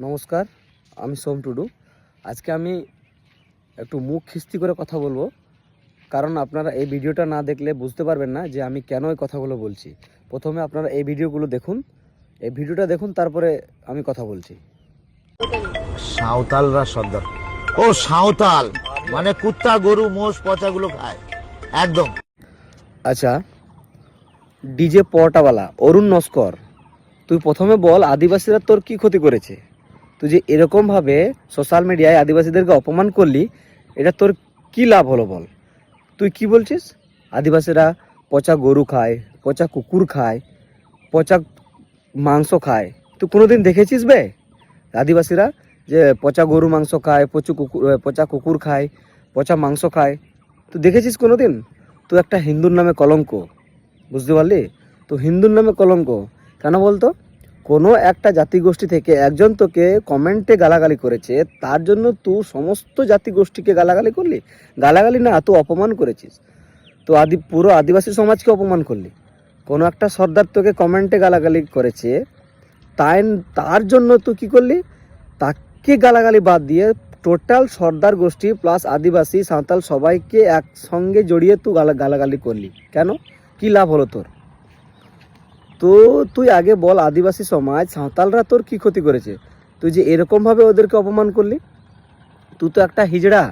নমস্কার, আমি সোম টুডু। আজকে আমি একটু মুখ খিস্তি করে কথা বলবো, কারণ আপনারা এই ভিডিওটা না দেখলে বুঝতে পারবেন না যে আমি কেন এই কথাগুলো বলছি। প্রথমে আপনারা এই ভিডিওগুলো দেখুন, এই ভিডিওটা দেখুন, তারপরে আমি কথা বলছি। সাঁওতালরা সর্দার। ও সাঁওতাল মানে কুত্তা গরু মোষ পচাগুলো খায় একদম। আচ্ছা, ডিজে পটাওয়ালা অরুণ নস্কর, তুই প্রথমে বল আদিবাসীরা তোর কি ক্ষতি করেছে? তুই যে এরকমভাবে সোশ্যাল মিডিয়ায় আদিবাসীদেরকে অপমান করলি, এটা তোর কি লাভ হলো বল? তুই কি বলছিস? আদিবাসীরা পচা গরু খায়, পচা কুকুর খায়, পচা মাংস খায়। তুই কোনোদিন দেখেছিস বে আদিবাসীরা যে পচা গরু মাংস খায়, পচা কুকুর খায়, পচা মাংস খায়? তুই দেখেছিস কোনোদিন? তুই একটা হিন্দুর নামে কলঙ্ক, বুঝতে পারলি? তো হিন্দুর নামে কলঙ্ক কেন বলতো? কোনো একটা জাতিগোষ্ঠী থেকে একজন তোকে কমেন্টে গালাগালি করেছে, তার জন্য তুই সমস্ত জাতিগোষ্ঠীকে গালাগালি করলি? গালাগালি না, তুই অপমান করেছিস। তো পুরো আদিবাসী সমাজকে অপমান করলি। কোনো একটা সর্দার তোকে কমেন্টে গালাগালি করেছে, তার জন্য তুই কী করলি? তাকে গালাগালি বাদ দিয়ে টোটাল সর্দার গোষ্ঠী প্লাস আদিবাসী সাঁওতাল সবাইকে একসঙ্গে জড়িয়ে তুই গালাগালি করলি। কেন? কি লাভ হলো তোর? তো তুই আগে বল আদিবাসী সমাজ সাঁওতালরা তোর কি ক্ষতি করেছে? তুই যে এরকমভাবে ওদেরকে অপমান করলি। তুই তো একটা হিজড়া,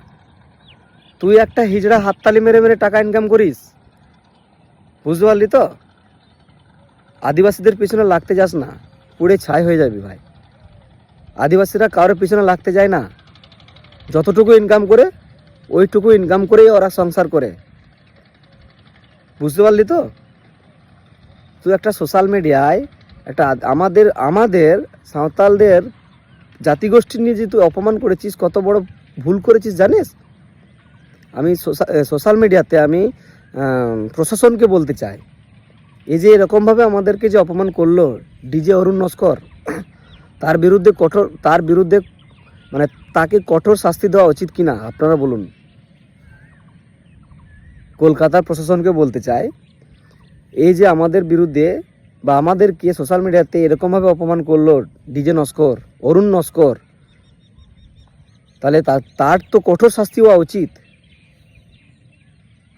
তুই একটা হিজড়া হাততালি মেরে মেরে টাকা ইনকাম করিস, বুঝতে পারলি তো? আদিবাসীদের পিছনে লাগতে যাস না, পুড়ে ছাই হয়ে যাবি ভাই। আদিবাসীরা কারোর পিছনে লাগতে যায় না, যতটুকু ইনকাম করে ওইটুকু ইনকাম করেই ওরা সংসার করে, বুঝতে পারলি তো? তুই একটা সোশ্যাল মিডিয়ায় একটা আমাদের সাঁওতালদের জাতিগোষ্ঠী নিয়ে যে তুই অপমান করেছিস, কত বড় ভুল করেছিস জানিস? আমি সোশ্যাল মিডিয়াতে আমি প্রশাসনকে বলতে চাই, এই যে এরকমভাবে আমাদেরকে যে অপমান করলো ডিজে অরুণ নস্কর, তার বিরুদ্ধে মানে তাকে কঠোর শাস্তি দেওয়া উচিত কিনা আপনারা বলুন। কলকাতার প্রশাসনকে বলতে চাই, এই যে আমাদের বিরুদ্ধে বা আমাদেরকে সোশ্যাল মিডিয়াতে এরকমভাবে অপমান করলো ডিজে নস্কর, অরুণ নস্কর, তাহলে তার তো কঠোর শাস্তি হওয়া উচিত।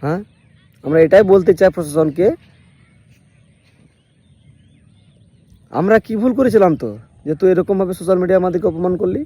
হ্যাঁ, আমরা এটাই বলতে চাই প্রশাসনকে। আমরা কি ভুল করেছিলাম তো যে তুই এরকমভাবে সোশ্যাল মিডিয়া আমাদেরকে অপমান করলি?